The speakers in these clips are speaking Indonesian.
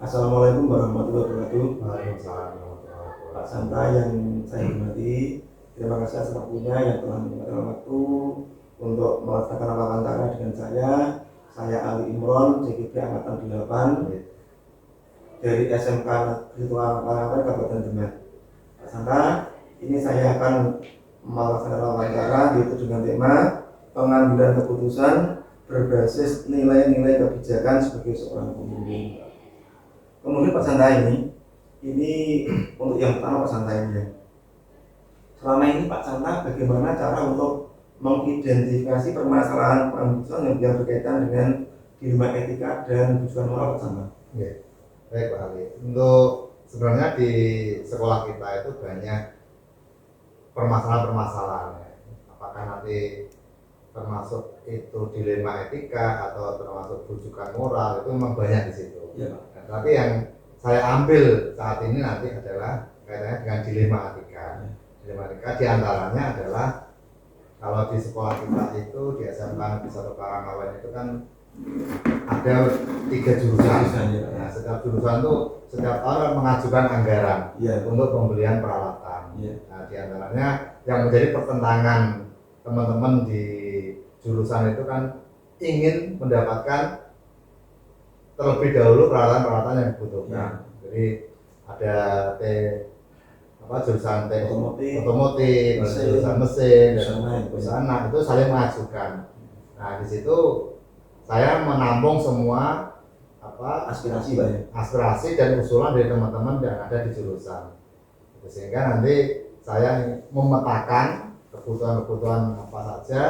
Assalamualaikum warahmatullahi wabarakatuh. Waalaikumsalam warahmatullahi Pak wabarakatuh. Santa yang saya hormati, terima kasih atas waktunya yang telah menyempatkan waktu untuk melaksanakan wawancara dengan saya. Saya Ali Imron, CGP Angkatan 8 dari SMK Negeri Tuangan Kabupaten Demak. Pak Santa, ini saya akan melaksanakan wawancara yaitu dengan tema pengambilan keputusan berbasis nilai-nilai kebijakan sebagai seorang pemimpin. Kemudian Pak Santa ini untuk yang pertama Pak Santa ini. Selama ini Pak Santa bagaimana cara untuk mengidentifikasi permasalahan pengambilan yang berkaitan dengan dilema etika dan tujuan moral Pak Santa? Ya, baik Pak Ali. Untuk sebenarnya di sekolah kita itu banyak permasalahan-permasalahan. Apakah nanti termasuk itu dilema etika atau termasuk rujukan moral, itu memang banyak di situ. Ya, Pak. Nah, tapi yang saya ambil saat ini nanti adalah kaitannya dengan dilema etika. Dilema etika diantaranya adalah kalau di sekolah kita itu di SMK Negeri 1 Karangawen itu kan ada 3 jurusan. Nah, setiap jurusan itu setiap tahun mengajukan anggaran untuk pembelian peralatan. Nah, diantaranya yang menjadi pertentangan teman-teman di jurusan itu kan ingin mendapatkan terlebih dahulu peralatan-peralatan yang dibutuhkan. Jadi ada jurusan otomotif, jurusan mesin, dan busana itu saling mengajukan. Nah, di situ saya menampung semua aspirasi dan usulan dari teman-teman yang ada di jurusan. Sehingga nanti saya memetakan kebutuhan-kebutuhan apa saja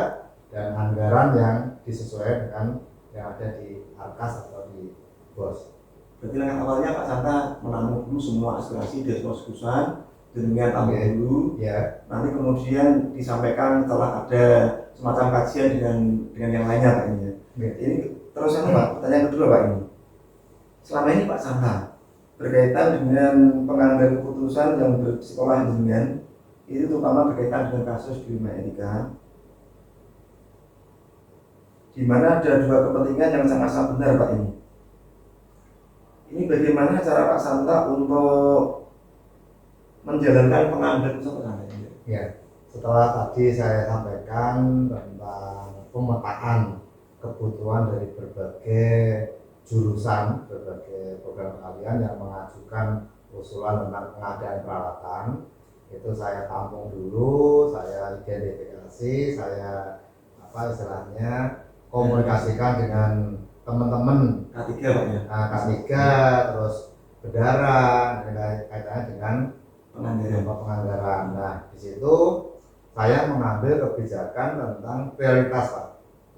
dan anggaran yang disesuaikan dengan yang ada di Arkas atau di BOS. Berarti langkah awalnya Pak Santa menampung dulu semua aspirasi dari semua jurusan, demikian tampung dulu. Ya. Nanti kemudian disampaikan setelah ada semacam kajian dengan yang lainnya Pak ini. Ya. Ini terus yang Pak, pertanyaan kedua Pak ini. Selama ini Pak Santa berkaitan dengan pengambilan keputusan yang bersekolah dengan itu terutama berkaitan dengan kasus dilema etika, di mana ada 2 kepentingan yang sama-sama benar Pak ini. Ini bagaimana cara Pak Santa untuk menjalankan pengambilan keputusan Pak Santa? Ya, setelah tadi saya sampaikan tentang pemetaan kebutuhan dari berbagai jurusan, berbagai program kalian yang mengajukan usulan tentang pengadaan peralatan, itu saya tampung dulu, saya identifikasi, saya komunikasikan dengan teman-teman K3 Pak ya? K3, terus bendara, kaitannya dengan penganggaran. Nah, di situ saya mengambil kebijakan tentang prioritas Pak.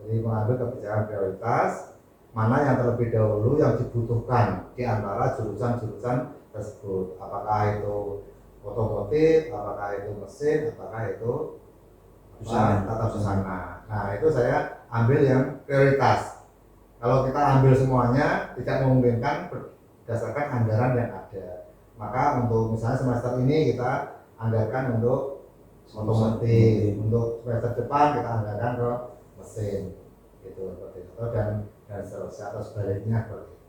Jadi mengambil kebijakan prioritas mana yang terlebih dahulu yang dibutuhkan di antara jurusan-jurusan tersebut. Apakah itu otomotif, apakah itu mesin, apakah itu tata busana. Nah, itu saya ambil yang prioritas. Kalau kita ambil semuanya tidak memungkinkan berdasarkan anggaran yang ada. Maka untuk misalnya semester ini kita anggarkan untuk otomotif, untuk semester depan kita anggarkan ke mesin, gitu seperti itu dan seterusnya atau sebaliknya seperti itu.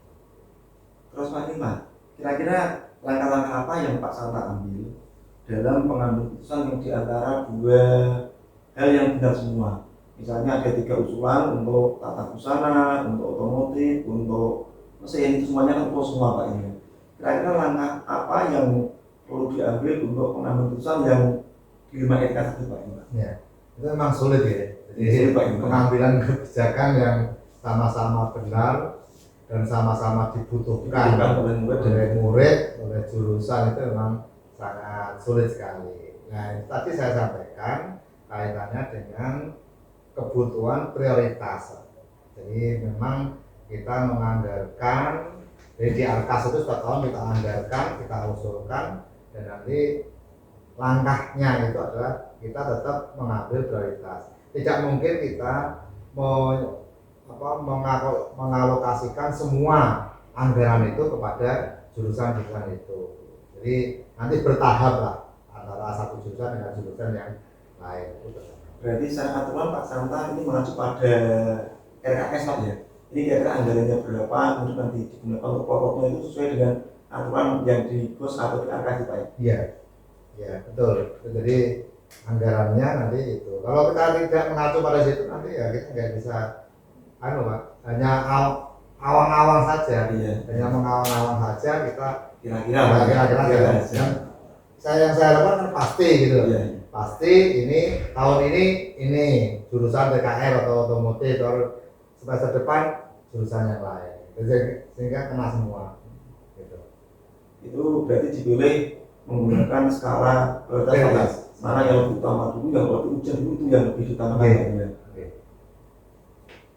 Terus Pak ini Pak, kira-kira langkah-langkah apa yang Pak Santa ambil dalam pengambil keputusan yang diantara 2 hal yang benar semua? Misalnya ada 3 usulan untuk tata busana, untuk otomotif, untuk mesin, itu semuanya kan plus semua Pak ini. Kira-kira langkah apa yang perlu diambil untuk pengambil keputusan yang dilema etika tersebut Pak ini? Ya, itu memang sulit ya. Jadi pengambilan kebijakan yang sama-sama benar dan sama-sama dibutuhkan oleh murid, oleh jurusan itu memang sangat sulit sekali. Nah, tadi saya sampaikan kaitannya dengan kebutuhan prioritas. Jadi memang kita menganggarkan, jadi di Arkas itu setiap tahun kita anggarkan, kita usulkan, dan nanti langkahnya itu adalah kita tetap mengambil prioritas. Tidak mungkin kita mengalokasikan semua anggaran itu kepada jurusan-jurusan itu. Jadi nanti bertahap lah antara satu jurusan dengan jurusan yang lain. Berarti secara aturan Pak Santa ini mengacu pada RKS Pak ya? ini kira-kira anggarannya berapa, kemudian nanti digunakan untuk pokoknya itu sesuai dengan aturan yang di BOS atau di RKJ Pak ya? Iya, ya betul. Jadi anggarannya nanti itu. Kalau kita tidak mengacu pada situ nanti ya kita nggak bisa, Pak, hanya awang-awang saja, Iya. hanya mengawang-awang saja kita Kira-kira yang saya lakukan kan pasti gitu. Iya. Pasti ini tahun ini jurusan TKR atau otomotif, atau semester depan jurusan yang lain. Sehingga kena semua. Gitu. Itu berarti dipilih menggunakan skala prioritas. Mana yang lebih utama dulu, yang lebih ujian dulu itu yang lebih diutamakan.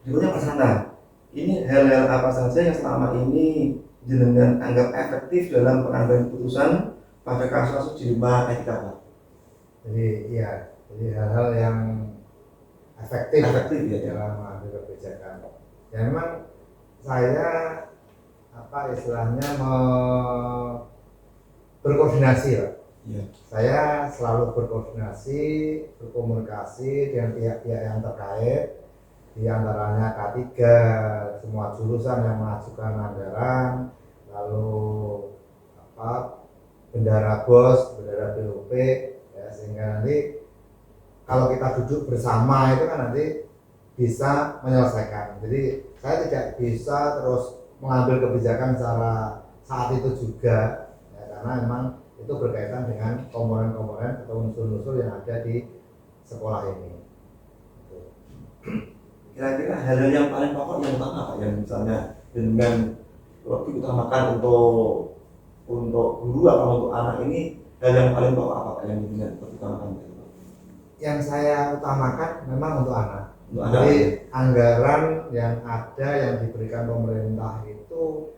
Berikutnya Pak Santa, ini hal-hal apa saja yang selama ini jenengan anggap efektif dalam pengambilan putusan pada kasus dilema etika Pak? Jadi hal-hal yang efektif ya dalam mengambil kebijakan. Ya memang saya istilahnya berkoordinasi lah. Ya. Saya selalu berkoordinasi, berkomunikasi dengan pihak-pihak yang terkait, di antaranya K3, semua jurusan yang mengajukan anggaran, lalu bendara BOS, bendara BOP, ya, sehingga nanti kalau kita duduk bersama itu kan nanti bisa menyelesaikan. Jadi saya tidak bisa terus mengambil kebijakan secara saat itu juga, ya, karena memang itu berkaitan dengan komponen-komponen atau unsur-unsur yang ada di sekolah ini. Kira-kira hal-hal yang paling pokok yang utama Pak, yang misalnya dengan lebih utamakan untuk guru atau untuk anak ini, hal yang paling pokok apa Pak yang dengan utamakan? Yang saya utamakan memang untuk anak. Jadi anggaran yang ada yang diberikan pemerintah itu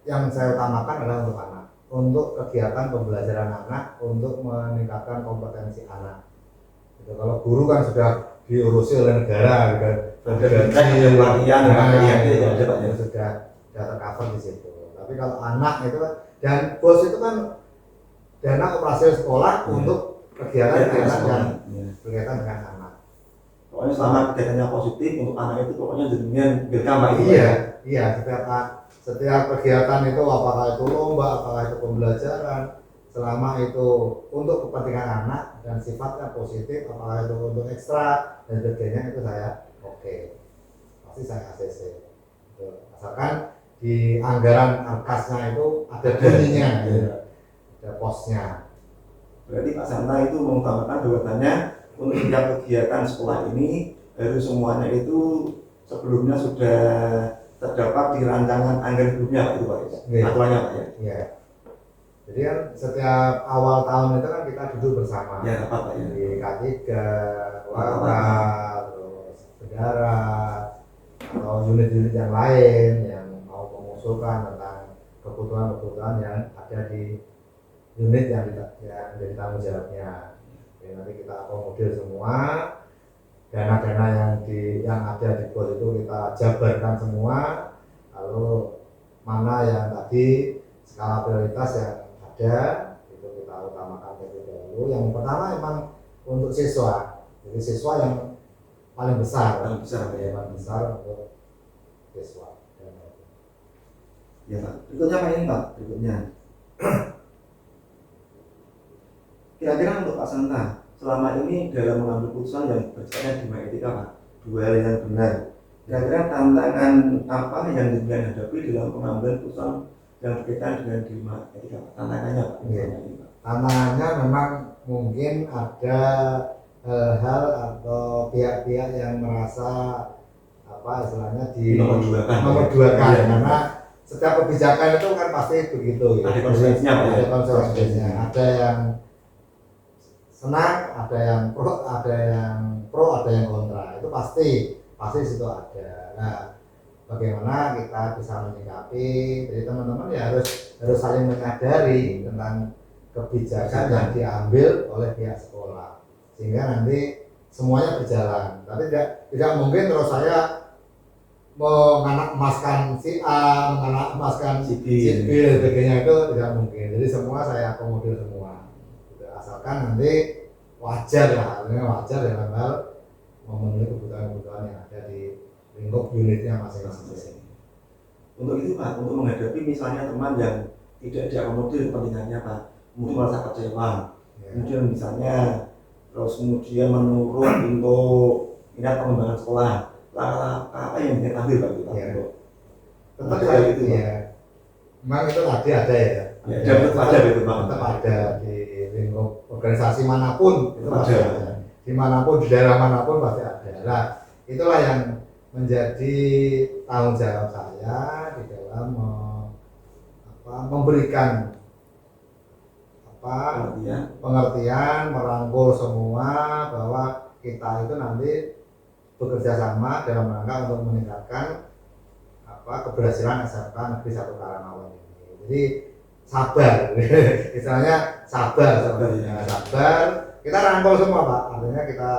yang saya utamakan adalah untuk anak, untuk kegiatan pembelajaran anak, untuk meningkatkan kompetensi anak. Gitu. Kalau guru kan sudah diurusi oleh negara, sudah tercover di situ. Tapi kalau anak itu dan BOS itu kan dana operasional sekolah untuk kegiatan yang berkaitan dengan anak. Pokoknya selama kegiatannya positif untuk anak itu pokoknya jadinya berkembang. Iya, setiap kegiatan itu apakah itu lomba, apakah itu pembelajaran, selama itu untuk kepentingan anak dan sifatnya positif, apakah itu untuk ekstra dan sebagainya, itu saya pasti saya ACC. Asalkan di anggaran arkasnya itu ada bunyinya, ada posnya. Berarti Pak Santa itu mengutamakan bahwasannya untuk setiap kegiatan sekolah ini harus semuanya itu sebelumnya sudah terdapat di rancangan anggaran sebelumnya Pak, itu Pak, aturannya Pak ya? Iya. Jadi kan setiap awal tahun itu kan kita duduk bersama. Ya, apa Pak ya? Di K3, Waka, terus bendara, atau unit-unit yang lain yang mau mengusulkan tentang kebutuhan-kebutuhan yang ada di unit yang menjadi tanggung jawabnya. Jadi nanti kita akomodir semua, dana-dana yang ada di BOS itu kita jabarkan semua, lalu mana yang tadi skala prioritas yang ada itu kita utamakan terlebih dahulu. Yang pertama memang untuk siswa, jadi siswa yang paling besar untuk siswa. Ya Pak, berikutnya Pak ini Pak, berikutnya kira-kira untuk Pak Santa, selama ini dalam mengambil keputusan yang berjalan di etika Pak, dua hal yang benar, kira-kira tantangan apa yang dihadapi dalam pengambilan keputusan yang berkaitan dengan dilema etika Pak? Tantangannya Pak? Tantangannya memang mungkin ada hal-hal atau pihak-pihak yang merasa istilahnya di nomor duakan karena setiap kebijakan itu kan pasti begitu ya. Ada konsekuensinya, ada yang senang, ada yang pro, ada yang kontra. Itu pasti situ ada. Nah, bagaimana kita bisa menyikapi? Jadi teman-teman ya harus saling menyadari tentang kebijakan yang diambil oleh pihak sekolah, sehingga nanti semuanya berjalan. Tapi tidak mungkin terus saya menganak emaskan si A, menganak emaskan si B, sebagainya, itu tidak mungkin. Jadi semua saya akomodir semua. Asalkan nanti wajar dalam hal memenuhi kebutuhan-kebutuhan yang ada di lingkup unitnya masing-masing. masing-masing. Untuk itu Pak, untuk menghadapi misalnya teman yang tidak diakomodir kepentingannya Pak, kemudian merasa kecewa, Ya. kemudian misalnya terus kemudian menurun untuk minat pengembangan sekolah, langkah apa yang bisa ambil Pak itu Pak? Ya. Untuk Tetap ada saya itu, ya. Memang itu tadi ada ya. Ya, tetap ada gitu Pak. Tetap ada di lingkup organisasi manapun itu pasti Ada. ada. Dimanapun di daerah manapun pasti ada. Nah, itulah yang menjadi tanggung jawab saya di dalam memberikan pengertian, merangkul semua bahwa kita itu nanti bekerja sama dalam rangka untuk meningkatkan keberhasilan SMK Negeri 1 Karangawon ini. Jadi sabar, istilahnya sabar, Ya. sabar. Kita rangkul semua Pak, artinya kita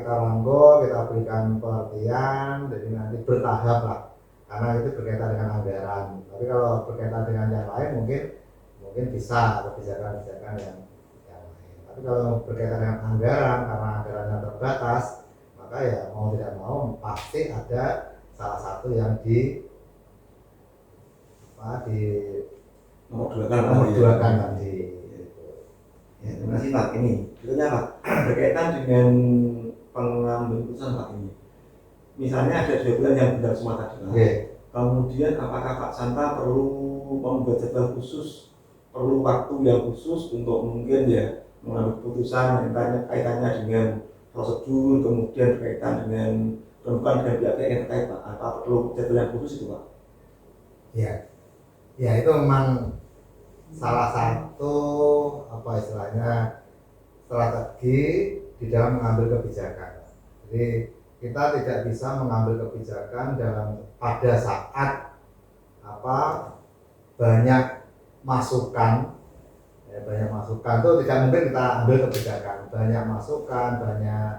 rangkul, kita berikan pengertian, jadi nanti bertahap lah, karena itu berkaitan dengan anggaran. Tapi kalau berkaitan dengan yang lain mungkin bisa kebijakan-kebijakan yang lain. Tapi kalau berkaitan dengan anggaran, karena anggarannya terbatas, maka ya mau tidak mau pasti ada salah satu yang nomor dua kan tadi. Ya, terima kasih Pak. Ini berikutnya Pak, berkaitan dengan pengambil keputusan Pak ini. Misalnya ada 2 bulan yang benar semua tadi Pak. Okay. Kemudian apakah Pak Santa perlu membuat jadwal khusus, perlu waktu yang khusus untuk mungkin ya mengambil keputusan yang kaitannya dengan prosedur, kemudian berkaitan dengan bukan dengan pihak-pihak yang terkait Pak, atau perlu jadwal yang khusus itu Pak? Ya itu memang salah satu istilahnya strategi di dalam mengambil kebijakan. Jadi kita tidak bisa mengambil kebijakan pada saat banyak masukan. Banyak masukan itu tidak mungkin kita ambil kebijakan. Banyak masukan, banyak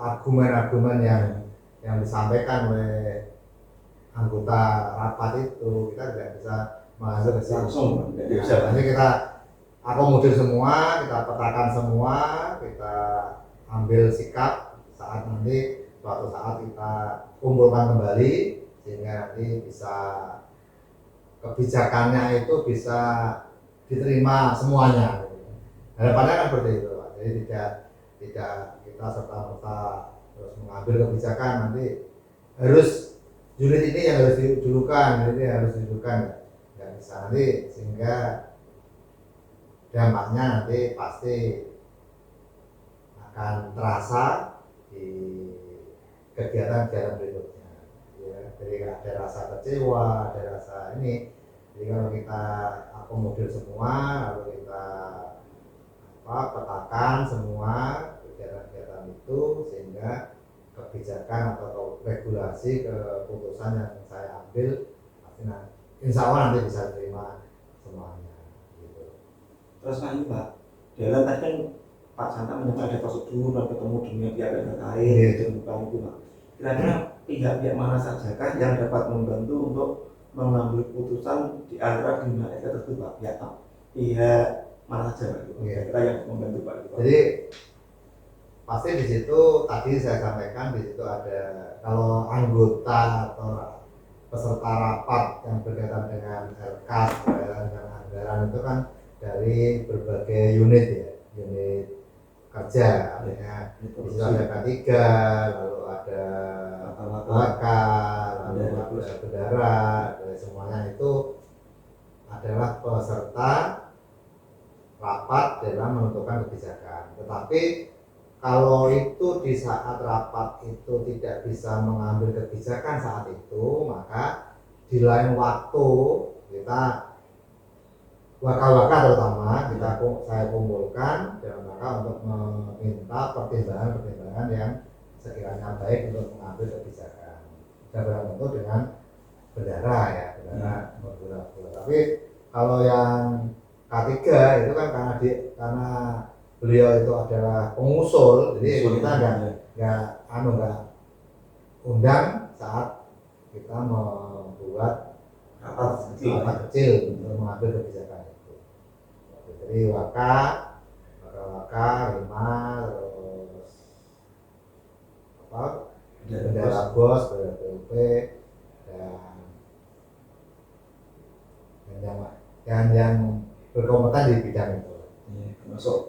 argumen-argumen yang disampaikan oleh anggota rapat itu, kita tidak bisa mengambil kebijakan Langsung tidak bisa. Nanti kita akomodir semua, kita petakan semua, kita ambil sikap saat nanti suatu saat kita kumpulkan kembali sehingga nanti bisa kebijakannya itu bisa diterima semuanya. Harapannya kan seperti itu Pak. Jadi tidak kita serta-merta terus mengambil kebijakan nanti harus unit ini yang harus didulukan, unit ini harus didulukan, nggak bisa nanti, sehingga dampaknya nanti pasti akan terasa di kegiatan-kegiatan berikutnya. Ya, jadi ada rasa kecewa, ada rasa ini. Jadi kalau kita akomodir semua, lalu kita petakan semua kegiatan-kegiatan itu, sehingga kebijakan atau regulasi keputusan yang saya ambil insya Allah nanti bisa diterima semuanya gitu. Terus Pak ini Pak, dalam tadi kan Pak Santa menyampaikan ada prosedur dan ketemu dengan pihak yang terkait dan bukan itu Pak. Kira-kira pihak-pihak mana sajakah yang dapat membantu untuk mengambil keputusan di antara 5 SK tersebut Pak? Ya Pak, pihak mana saja Pak? Kira-kira yang membantu Pak itu Pak? Jadi pasti di situ tadi saya sampaikan, di situ ada kalau anggota atau peserta rapat yang berkaitan dengan RKAS, berkaitan dengan anggaran itu kan dari berbagai unit ya, unit kerja, artinya di situ ada K3, lalu ada AK, lalu ada bendara, semuanya itu adalah peserta rapat dalam menentukan kebijakan. Tetapi kalau itu di saat rapat itu tidak bisa mengambil kebijakan saat itu, maka di lain waktu kita wakil-wakil terutama saya kumpulkan dalam rangka untuk meminta pertimbangan-pertimbangan yang sekiranya baik untuk mengambil kebijakan. Dan tentu dengan bendara ya, bendara berdua. Tapi kalau yang K3 itu kan karena beliau itu adalah pengusul, jadi kita nggak undang saat kita membuat rapat kecil untuk mengambil kebijakan itu. Jadi waka 5, terus bos, BPUP, dan yang berkompeten di bidang itu. Ya,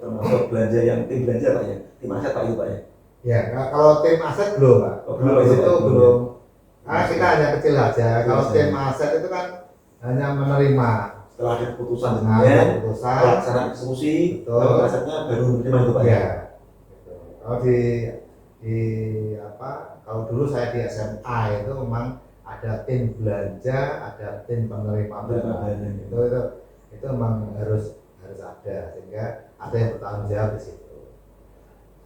termasuk belanja yang tim belanja Pak ya, tim aset Pak itu Pak ya. Ya, kalau tim aset belum Pak. Belum Di situ belum. Ya. Kita hanya kecil aja. Kalau tim aset itu kan hanya menerima. Setelah ada keputusan pelaksanaan eksekusi, betul. asetnya baru menerima itu Pak ya. Gitu. Kalau kalau dulu saya di SMA itu memang ada tim belanja, ada tim penerima barang. Itu memang harus ada, sehingga ada yang bertanggung jawab di situ.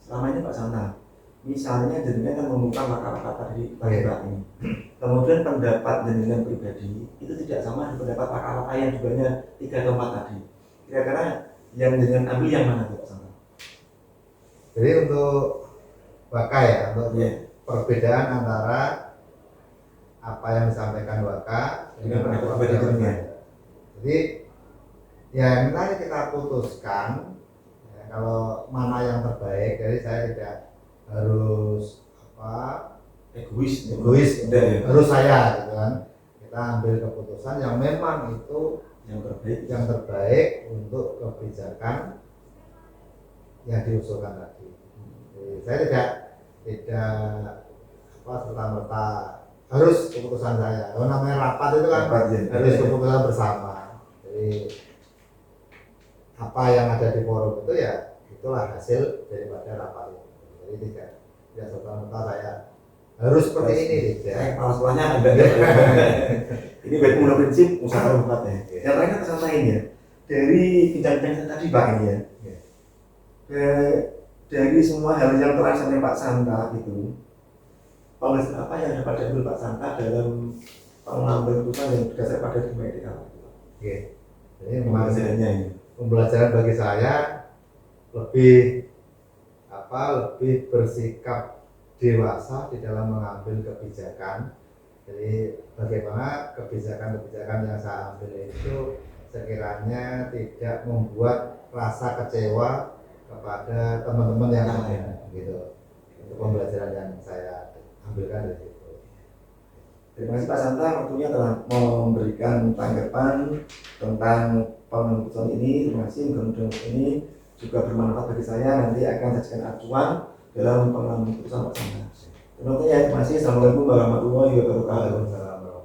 Selama ini Pak Santa, misalnya jenengan kan membuka maka-maka tadi Pak ini, kemudian pendapat jenengan pribadi itu tidak sama dengan pendapat maka-maka yang jumlahnya 3 atau 4 tadi. Kira-kira yang jenengan ambil yang mana Pak Santa? Jadi untuk Waka ya, untuk perbedaan antara apa yang disampaikan Waka dengan pendapat pribadi. Jadi ya nanti kita putuskan ya, kalau mana yang terbaik. Jadi saya tidak harus egois harus saya gitu kan. Kita ambil keputusan yang memang itu yang terbaik untuk kebijakan yang diusulkan tadi. Jadi saya tidak serta-merta harus keputusan saya. Kalau namanya rapat itu kan harus keputusan bersama. Jadi apa yang ada di forum itu ya itulah hasil daripada rapat itu. Jadi tidak serta-merta saya harus seperti ini tidak. Masalahnya ada. Ini benar prinsip usaha rapat ya. Yang terakhir pesan lain ya. Dari bincang-bincang tadi Pak ini ya. Dari semua hal yang telah sampai Pak Santa itu, pengalaman apa yang dapat diambil Pak Santa dalam pengambil keputusan yang berdasar pada etika? Jadi pembelajaran bagi saya lebih bersikap dewasa di dalam mengambil kebijakan. Jadi bagaimana kebijakan yang saya ambil itu sekiranya tidak membuat rasa kecewa kepada teman-teman yang lain gitu. Itu pembelajaran yang saya ambilkan dari situ. Terima kasih Pak Santa, waktunya telah memberikan tanggapan tentang pengambilan ini. Terima kasih, mudah-mudahan ini juga bermanfaat bagi saya. Nanti akan sajikan acuan dalam pengambilan keputusan Pak Santa. Terima kasih. Assalamualaikum warahmatullahi wabarakatuh. Sama-sama.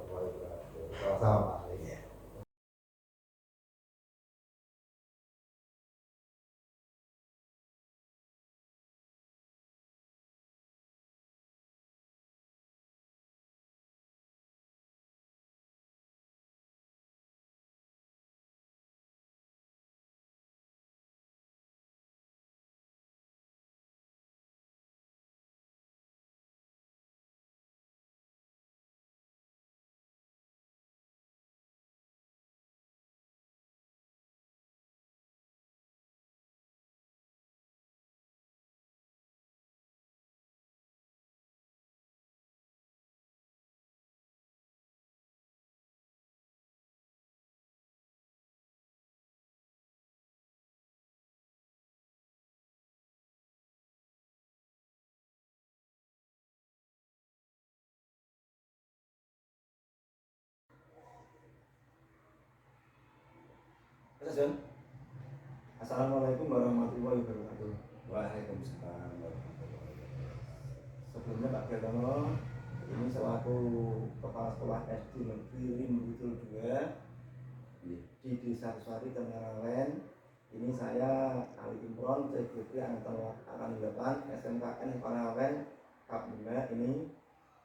Assalamualaikum warahmatullahi wabarakatuh. Waalaikumsalam warahmatullahi wabarakatuh. Sebelumnya Pak Gertono, ini selaku Kepala Sekolah SD Negeri Rimbutul 2 di Desa Sari Tangeralen. Ini saya Ali Imron, CGP Angkatan 8 SMKN Tangeralen Kap 5 ini.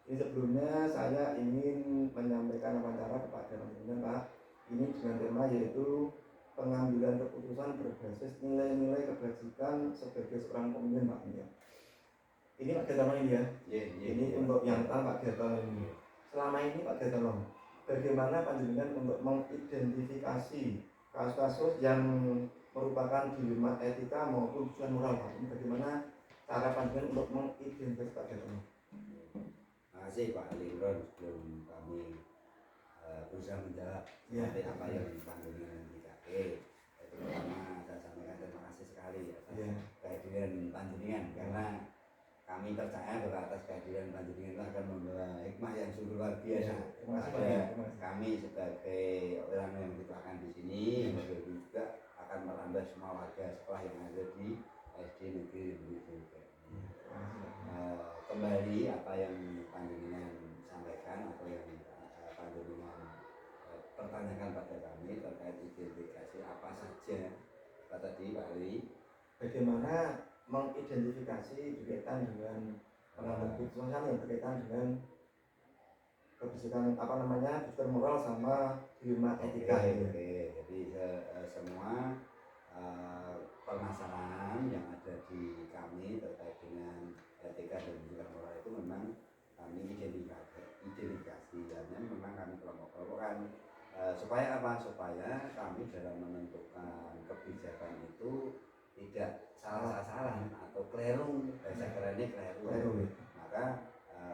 Sebelumnya saya ingin menyampaikan wawancara kepada teman-teman Pak. Ini dengan tema yaitu pengambilan keputusan berbasis nilai-nilai kebajikan sebagai seorang pemimpin Pak ini. Ini Pak Gertono ini ya. Ini untuk yang Pak Gertono ini. Selama ini Pak Gertono, bagaimana panjenengan untuk mengidentifikasi kasus-kasus yang merupakan dilema etika maupun ujian moral Pak? Ini bagaimana cara panjenengan untuk mengidentifikasi Pak Gertono? Terima kasih Pak Ali Imron, sebelum kami berusaha menjawab seperti apa yang panjenengan dikatakan. Pertama saya sampaikan terima kasih sekali atas kehadiran panjenengan karena kami kami percaya bahwa atas kehadiran panjenengan itu akan membawa hikmah yang sungguh luar biasa. Terima kasih, Pada Pak. kami sebagai orang yang dituakan di sini, yang juga akan merambah semua warga sekolah yang ada di SD Negeri Bulu kembali apa yang panjenengan sampaikan atau yang panjenengan pertanyakan pada kami terkait identifikasi apa saja tadi Pak Ali, bagaimana mengidentifikasi berkaitan dengan pengambilan keputusan yang berkaitan dengan kebijakan kebijakan moral sama dilema etika. Jadi semua permasalahan yang ada di kami terkait dengan etika dan kebijakan moral itu memang kami identifikasi dan memang kami kelompok-kelompokkan supaya apa? Supaya kami dalam menentukan kebijakan itu tidak salah-sasaran atau keliru, bahasa kerennya keliru. Maka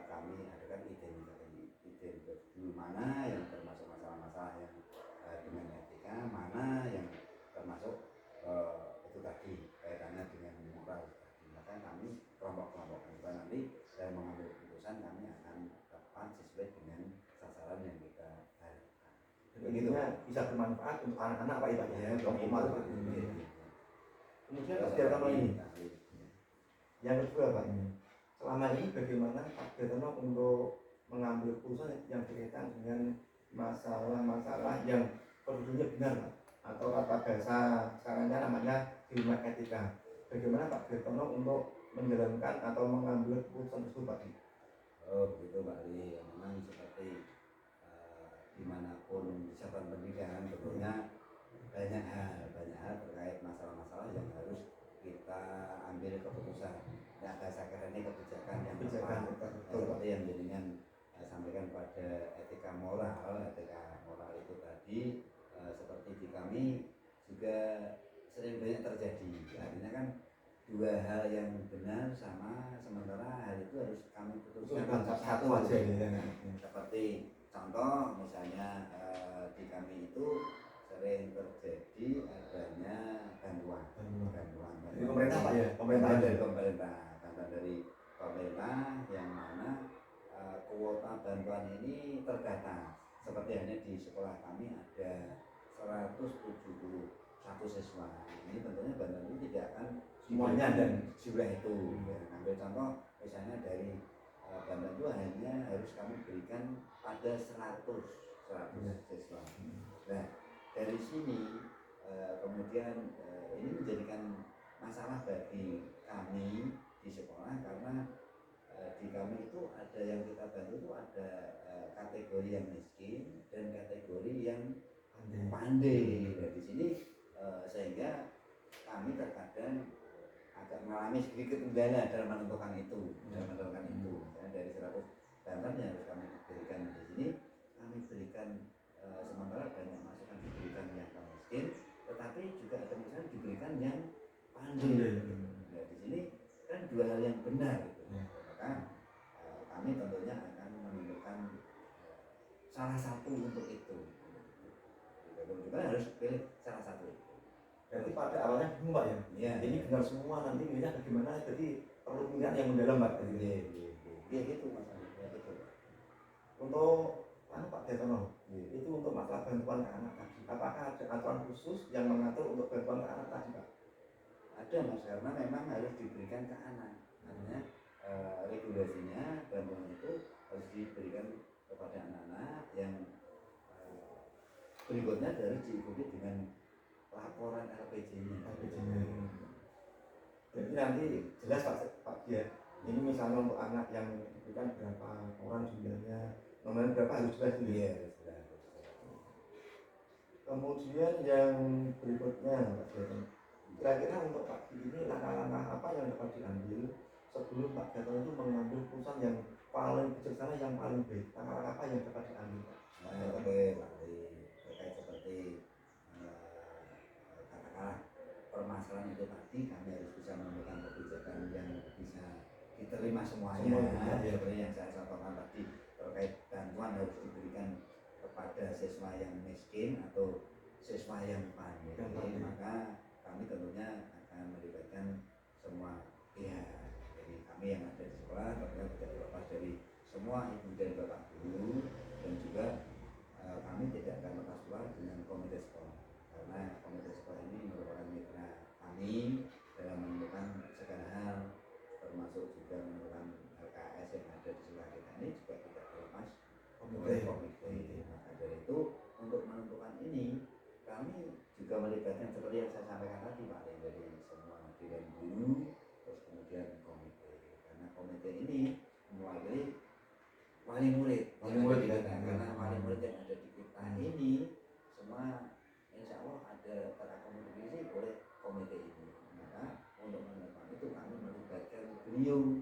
kami adakan identifikasi mana yang termasuk masalah-masalah yang dengan etika, mana yang termasuk itu tadi kaitannya dengan moral. Maka kami kelompok-kelompokkan supaya nanti saya mengambil keputusan kami akan tepat sesuai dengan sasaran yang kita harapkan. Begitu bisa bermanfaat untuk anak-anak Pak Ibu ya, untuk umat. Kemudian Pak Biartono ini, yang kedua Pak, selama ini bagaimana Pak Biartono untuk mengambil keputusan yang berkaitan dengan masalah-masalah yang prosedurnya benar Pak, atau kata bahasa sekarangnya namanya dilema etika. Bagaimana Pak Biartono untuk menjalankan atau mengambil keputusan tersebut Pak? Oh begitu Pak Ali, memang seperti dimanapun di satuan pendidikan tentunya banyak hal terkait masalah-masalah yang harus kita ambil keputusan. Nah, bahasa kerennya kebijakan yang tepat seperti yang jaringan sampaikan pada etika moral itu tadi seperti di kami juga sering banyak terjadi. Artinya kan dua hal yang benar sama sementara hal itu harus kami putuskan satu aja ya. Seperti contoh misalnya di kami itu sering terjadi adanya bantuan dari pemerintah Pak ya, bantuan dari pemerintah yang mana kuota bantuan ini terbatas. Seperti hanya di sekolah kami ada 171 siswa. Ini tentunya bantuan ini tidak akan semuanya dan jumlah itu. Ambil contoh misalnya dari bantuan itu hanya harus kami berikan pada 100 siswa. Nah dari sini kemudian ini menjadikan masalah bagi kami di sekolah karena di kami itu ada yang kita bantu itu ada kategori yang miskin dan kategori yang pandai. Dan di sini sehingga kami terkadang agak mengalami sedikit kendala dalam menentukan itu. Misalnya dari 100 bantuan yang harus kami berikan di sini, kami berikan sementara banyak masukan diberikan yang miskin, tetapi juga ada misalnya diberikan yang pandai. Nah, di sini kan dua hal yang benar gitu. Maka kami tentunya akan menentukan salah satu untuk itu. Juga harus pilih salah satu. Berarti pada awalnya bingung Pak ya? Iya. Ini benar semua, nanti milihnya bagaimana? Jadi perlu pilihan yang mendalam Pak. Iya gitu masalahnya. Betul. Untuk Pak Biartono, itu untuk masalah bantuan ke anak tadi. Apakah ada aturan khusus yang mengatur untuk bantuan ke anak tadi Pak? Ada Mas, karena memang harus diberikan ke anak. Artinya regulasinya bantuan itu harus diberikan kepada anak-anak yang berikutnya dari diikuti dengan laporan LPJ-nya. Jadi nanti jelas Pak ya. Ini misalnya untuk anak yang diberikan berapa orang jumlahnya, nomornya berapa harus jelas dulu ya. Kemudian yang berikutnya Pak Biartono, kira-kira untuk pagi ini langkah-langkah apa yang dapat diambil sebelum Pak Biartono itu mengambil keputusan yang paling bijaksana, yang paling baik? Langkah-langkah apa yang dapat diambil Pak? Oke, terkait seperti katakanlah permasalahan itu tadi kami harus bisa menemukan kebijakan yang bisa diterima semuanya. Seperti yang saya contohkan tadi terkait bantuan harus diberikan kepada siswa yang miskin atau siswa yang pandai, maka kami tentunya akan melibatkan semua pihak. Jadi kami yang ada di semua ibu dan bapak guru, dan juga kami tidak akan lepas keluar dengan komite sekolah, karena komite sekolah ini merupakan mitra kami dalam menentukan segala hal, termasuk juga menentukan LKS yang ada di sekolah kita ini juga tidak terlepas oleh komite. Maka dari itu untuk menentukan ini kami juga melibatkan seperti yang saya sampaikan tadi Pak, dari semua dewan guru, terus kemudian komite, karena komite ini mewakili wali murid kita, karena wali murid yang ada di kita ini semua insya Allah ada terakomodasi oleh komite ini. Maka untuk menentukan itu kami melibatkan beliau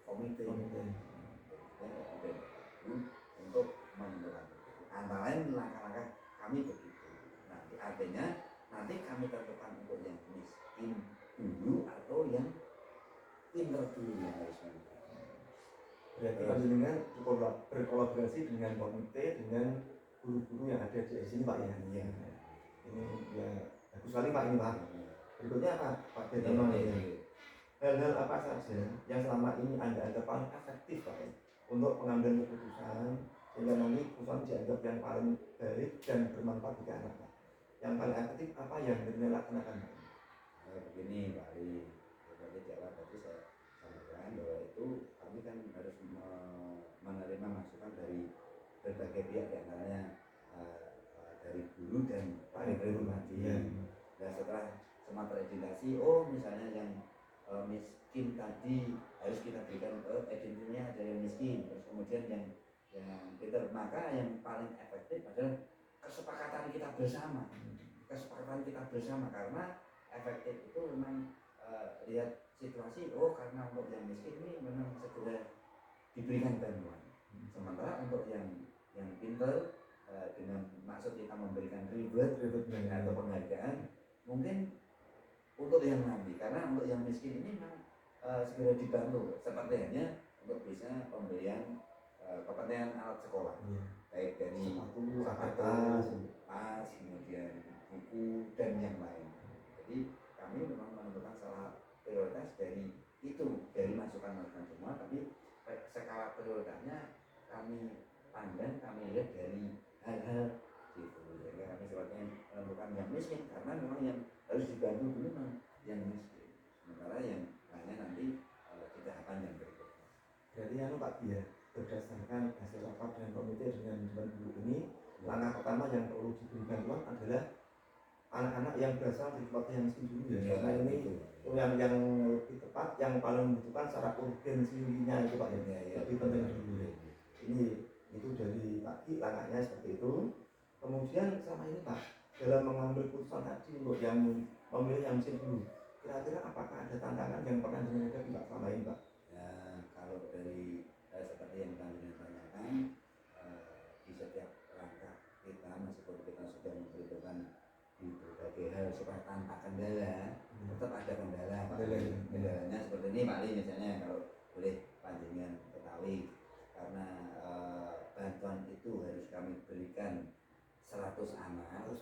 komite untuk menentukan antara lain langkah-langkah kami begitu. Nanti artinya nanti kami tentukan untuk yang miskin dulu atau yang pintar dulu yang harus menentukan. Berarti panjenengan berkolaborasi dengan komite, dengan guru-guru yang ada di sini Pak ya. Iya. Ini ya bagus sekali Pak ini Pak. Berikutnya apa Pak? Hal-hal apa saja yang selama ini Anda anggap paling efektif Pak ya, untuk pengambilan keputusan sehingga nanti keputusan dianggap yang paling baik dan bermanfaat bagi anak Pak. Yang paling efektif apa yang benar laksanakan Pak? Begini Pak Ali, seperti di awal tadi saya sampaikan bahwa itu kami kan harus menerima masukan dari berbagai pihak, diantaranya dari guru dan para guru tadi. Dan setelah semua teridentifikasi, oh misalnya yang miskin tadi harus kita berikan identitasnya dari yang miskin, terus kemudian yang pintar, maka yang paling efektif adalah kesepakatan kita bersama, karena efektif itu memang lihat situasi, oh karena untuk yang miskin ini memang segera diberikan bantuan, sementara untuk yang pintar dengan maksud kita memberikan reward atau penghargaan mungkin untuk yang nanti, karena untuk yang miskin ini memang segera dibantu, seperti hanya untuk bisa pembelian kepentingan alat sekolah, baik dari sepatu, tas, kemudian buku dan yang lain. Jadi kami memang menentukan salah prioritas dari itu, dari masukan-masukan semua, tapi skala prioritasnya kami pandang, kami lihat dari hal-hal gitu. Jadi kami sepertinya menentukan yang miskin, karena memang yang harus dibantu dulu memang yang miskin, sementara yang hanya nanti ditahapan yang berikutnya. Jadi Pak ya, berdasarkan hasil rapat dengan komite dengan dewan guru ini, langkah pertama yang perlu diberi bantuan adalah anak-anak yang berasal di tempat yang miskin dulu ya, karena ini yang lebih tepat, yang paling membutuhkan secara urgensinya itu Pak ya, lebih penting dulu ya. Ini itu dari tadi langkahnya seperti itu. Kemudian sama ini Pak, dalam mengambil keputusan tadi untuk yang memilih yang miskin dulu, kira-kira apakah ada tantangan yang pernah dihadapi Pak selama ini Pak? Ya, kalau dari seperti yang kami tanyakan, di setiap langkah kita, meskipun kita sudah memperhitungkan di berbagai hal supaya tanpa kendala, tetap ada kendala Pak. Kendalanya seperti ini Pak Ali, misalnya kalau boleh panjenengan ketahui, karena bantuan itu harus kami berikan 100 anak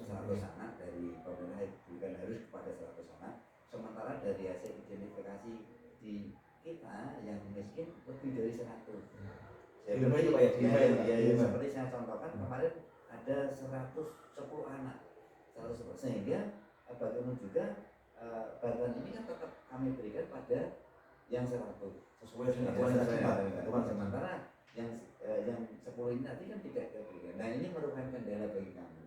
dari pemerintah diberikan harus kepada 100 anak, sementara dari hasil identifikasi di kita yang miskin lebih dari 100. Seperti saya contohkan kemarin ada 110 anak, 110, sehingga bagaimana juga bantuan ini kan tetap kami berikan pada yang 100 sesuai dengan aturan, sementara yang 10 ini tadi kan tidak diberikan. Nah ini merupakan kendala bagi kami.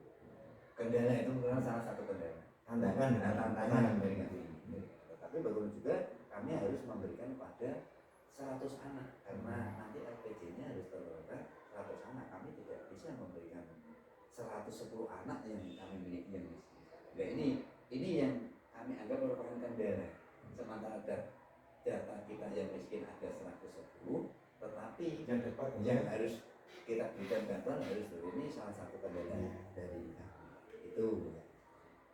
Kendala itu merupakan salah satu kendala. Tantangan dari kami. Tapi bagaimana juga kami harus memberikan pada 100 anak, karena nanti LPJ-nya harus terbatas 100 anak. Kami tidak bisa memberikan 110 anak yang kami miliki yang miskin. Nah ini yang kami anggap merupakan kendala. Sementara data kita yang miskin ada 110, tetapi yang harus kita berikan bantuan harus dulu, ini salah satu kendala dari kami. Itu.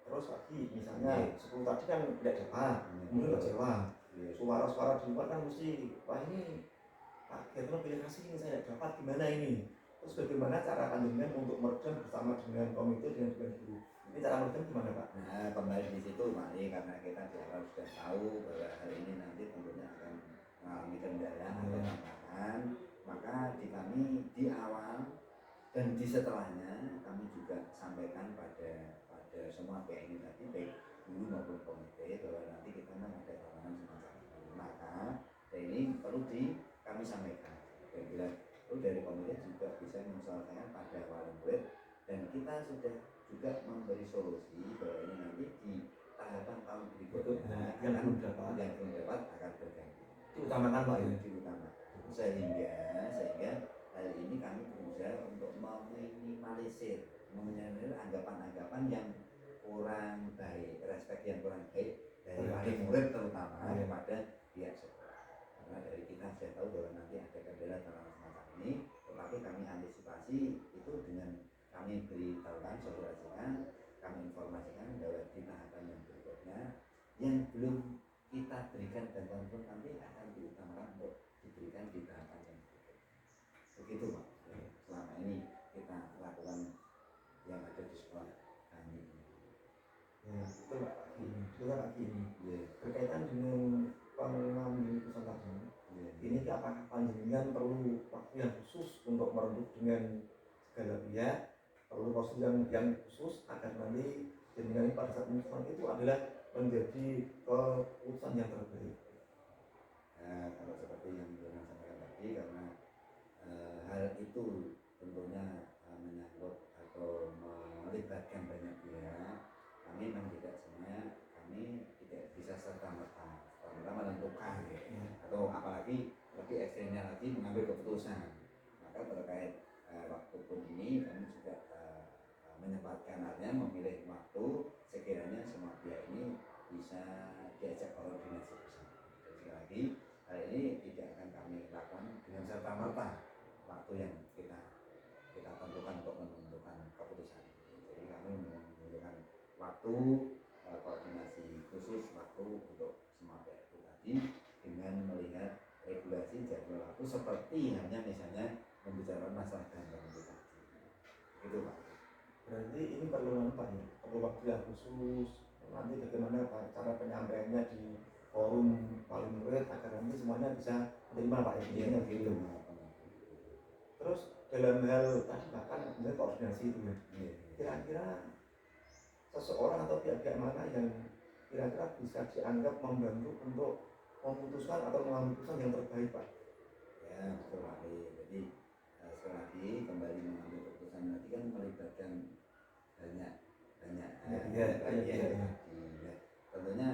Terus lagi misalnya 10 tadi kan tidak dapat, kemudian kecewa. Suara-suara di luar kan mesti, wah ini Pak Getno pilih kasih ini saya dapat, gimana ini? Terus bagaimana cara panjenengan untuk meredam bersama dengan komite dengan guru? Ini cara meredam gimana Pak? Nah kembali di situ Pak, karena kita di awal sudah tahu bahwa hari ini nanti tentunya akan mengalami kendala atau tantangan, maka di kami di awal dan di setelahnya kami juga sampaikan pada semua pihak ini tadi, baik guru maupun komite, bahwa nanti kita mengadakan semacam ini. Maka ini perlu kami sampaikan, dan bila perlu dari komite juga bisa mengusahakan pada wali murid, dan kita sudah juga memberi solusi bahwa ini nanti di tahapan tahun berikutnya yang belum dapat akan berganti. diutamakan Pak ya. Diutamakan sehingga hal ini kami berusaha untuk meminimalisir anggapan-anggapan yang kurang baik, respek yang kurang baik dari wali murid terutama kepada pihak sekolah. Karena dari kita saya tahu bahwa nanti ada kendala dalam semacam ini, tetapi kami antisipasi itu dengan kami beritahukan, sosialisasikan, kami informasikan bahwa di tahapan yang berikutnya yang belum kita berikan bantuan pun nanti akan diutamakan untuk diberikan di tahapan yang berikutnya. Begitu Pak. Selama ini kita lakukan yang ada di sekolah kami. Ya, itu Pak Gini. Ya. Berkaitan dengan pengambil keputusan tadi, ini apakah panjenengan perlu waktu yang khusus untuk merembuk dengan segala pihak, perlu proses yang khusus agar nanti jenengan pada saat memutuskan itu adalah menjadi keputusan yang terbaik. Nah, kalau seperti yang Jonan sampaikan tadi, karena hal itu tentunya menyangkut atau melibatkan banyak pihak, kami memang tidak semuanya, kami tidak bisa serta-merta menentukan atau apalagi lebih ekstrimnya lagi mengambil keputusan. Maka terkait waktu pun ini kami juga menyempatkan, artinya memilih waktu sekiranya semua pihak ini bisa diajak koordinasi bersama. Sekali lagi, hal ini tidak akan kami lakukan dengan serta-merta waktu yang kita tentukan untuk menentukan keputusan. Jadi kami membutuhkan waktu koordinasi khusus, waktu untuk semua pihak itu tadi, dengan melihat regulasi jadwal waktu seperti hanya misalnya membicarakan masalah gamblang itu tadi. Itu Pak. Berarti ini perlu apa ya? Perlu waktu yang khusus. Nanti bagaimana cara penyampaiannya di forum wali murid agar nanti semuanya bisa menerima Pak ya. Iya gitu. Terus dalam hal tadi bahkan kemudian koordinasi itu ya. Kira-kira seseorang atau pihak-pihak mana yang kira-kira bisa dianggap membantu untuk memutuskan atau mengambil keputusan yang terbaik Pak? Ya betul Pak. Jadi sekali lagi kembali mengambil keputusan tadi kan melibatkan banyak bagian. Tentunya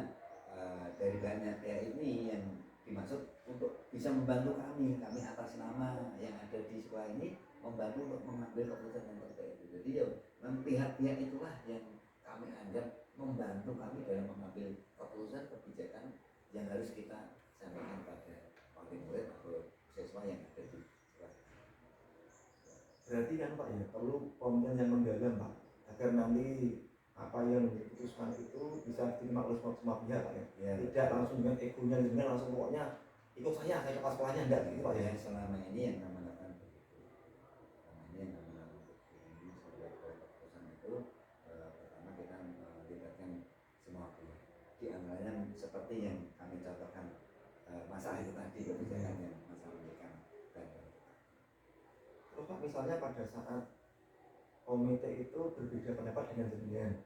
dari banyak pihak ini yang dimaksud untuk bisa membantu kami atas nama yang ada di sekolah ini membantu untuk mengambil keputusan yang terbaik. Jadi ya pihak-pihak itulah yang kami anggap membantu kami dalam mengambil keputusan kebijakan yang harus kita sampaikan pada wali murid atau siswa yang ada di sekolah. Berarti kan Pak ya perlu pemikiran yang mendalam Pak agar nanti apa yang diputuskan itu bisa diterima oleh semua pihak Pak ya. Tidak langsung dengan egonya dengan langsung pokoknya ikut saya ke sekolahnya enggak gitu Pak ya. Selama ini yang kami lakukan begitu. Ini sebagai keputusan itu pertama kita melibatkan semua pihak. Di antaranya seperti yang kami contohkan masalah itu tadi, kebijakan yang masalah memberikan bantuan. Terus Pak misalnya pada saat komite itu berbeda pendapat dengan jenengan,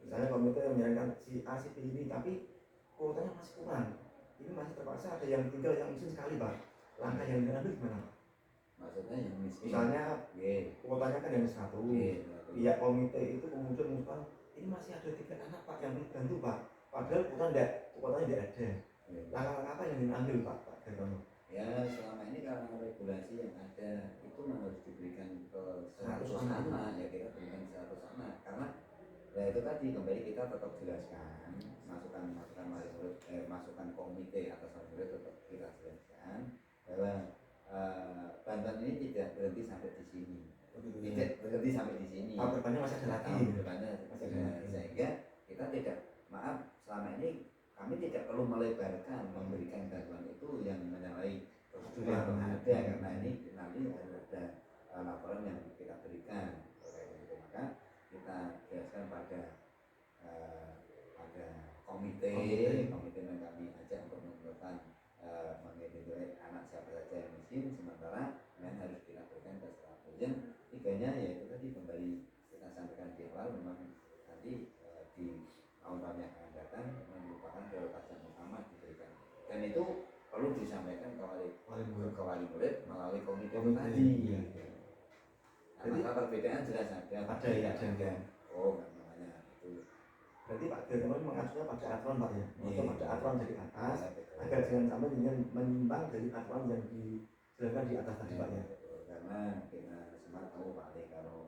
misalnya komite yang menyarankan si A si B ini tapi kuotanya masih kurang, ini masih terpaksa ada yang tinggal yang miskin sekali Pak, langkah yang diambil gimana Pak? Maksudnya yang miskin, misalnya kuotanya kan yang 100, pihak komite itu kemudian mengusulkan ini masih ada 3 anak Pak yang dibantu Pak, padahal kuotanya tidak ada. Langkah-langkah apa yang diambil Pak Daryono? Ya selama ini karena regulasi yang ada itu harus diberikan ke 100 anak, ya kita berikan 100 anak karena ya itu tadi kembali kita tetap jelaskan masukan komite atas wali murid tetap kita jelaskan bahwa bantuan ini tidak berhenti sampai di sini, tidak berhenti sampai di sini. Depannya masih ada lagi. Sehingga kita tidak selama ini kami tidak perlu melebarkan memberikan bantuan itu yang menyalahi prosedur yang ada karena ini nanti ada laporan yang kita berikan. Maka kita jelaskan pada komite yang kami ajak untuk menentukan mengenai anak siapa saja yang miskin, sementara itu perlu disampaikan ke wali murid melalui komite Komite, tadi. iya. Jadi perbedaan jelas ada. Ada. Oh, namanya itu. Berarti Pak Gubernur mengajukan pada aturan Pak ya, Iya. pada aturan dari atas, Ya, betul. agar jangan sampai dengan menyimpang dari aturan yang dijelaskan di atas tadi Pak ya. Betul. Karena kita semua tahu Pak Ali kalau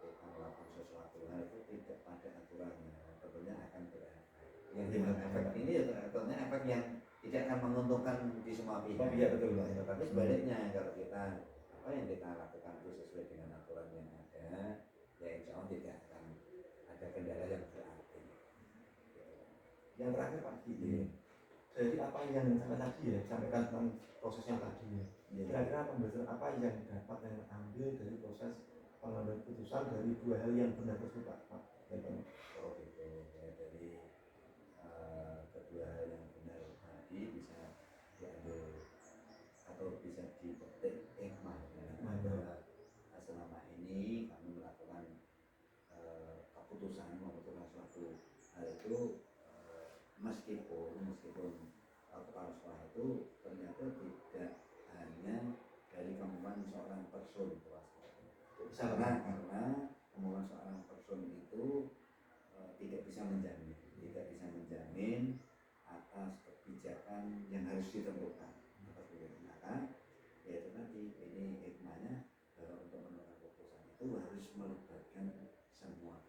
kita melakukan sesuatu hal itu tidak pada aturannya, tentunya akan berefek. Yang efek ini tentunya efek yang tidak akan menguntungkan di semua pihak. Oh iya betul Pak. Tetapi sebaliknya kalau kita apa yang kita lakukan itu sesuai dengan aturan yang ada, ya insya Allah tidak akan ada kendala yang berarti. Yang terakhir Pak Giti, jadi apa yang sampai tadi ya, sampaikan tentang prosesnya tadi ya. Kira-kira pembelajaran apa yang dapat yang ambil dari proses pengambilan putusan dari dua hal yang benar tersebut Pak? Oh gitu, ya dari kedua hal yang benar tadi bisa diambil atau bisa dipetik hikmahnya bahwa selama ini kami melakukan keputusan memutuskan suatu hal itu meskipun kepala sekolah itu ternyata tidak hanya dari kemampuan seorang person karena kemampuan seorang person itu tidak bisa menjamin atas kebijakan yang harus ditentukan. Maka yaitu nanti ini hikmahnya untuk menentukan keputusan itu harus melibatkan semua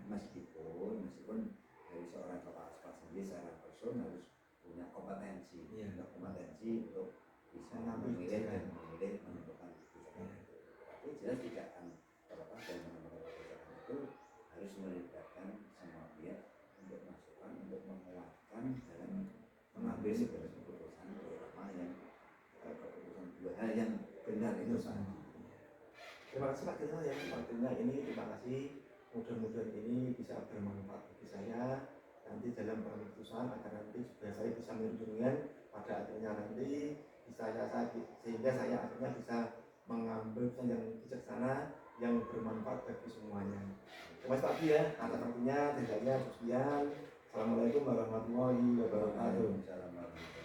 meskipun dari seorang kepala sekolah sendiri secara person harus punya kompetensi untuk bisa memilih dan menentukan kebijakan itu. Tapi jelas tidak akan terlepas dari menentukan kebijakan itu harus melibatkan semua pihak untuk masukan untuk menguatkan dalam mengambil segala keputusan terutama yang keputusan dua hal yang benar itu saja. Terima kasih Pak Gita yang waktunya ini, terima kasih. Mudah-mudahan ini bisa bermanfaat bagi saya nanti dalam keputusan agar nanti juga saya bisa melindungi pada akhirnya nanti sehingga saya akhirnya bisa mengambil keputusan yang bijaksana yang bermanfaat bagi semuanya. Terima kasih Pak ya atas waktunya. Sekian. Assalamualaikum warahmatullahi wabarakatuh.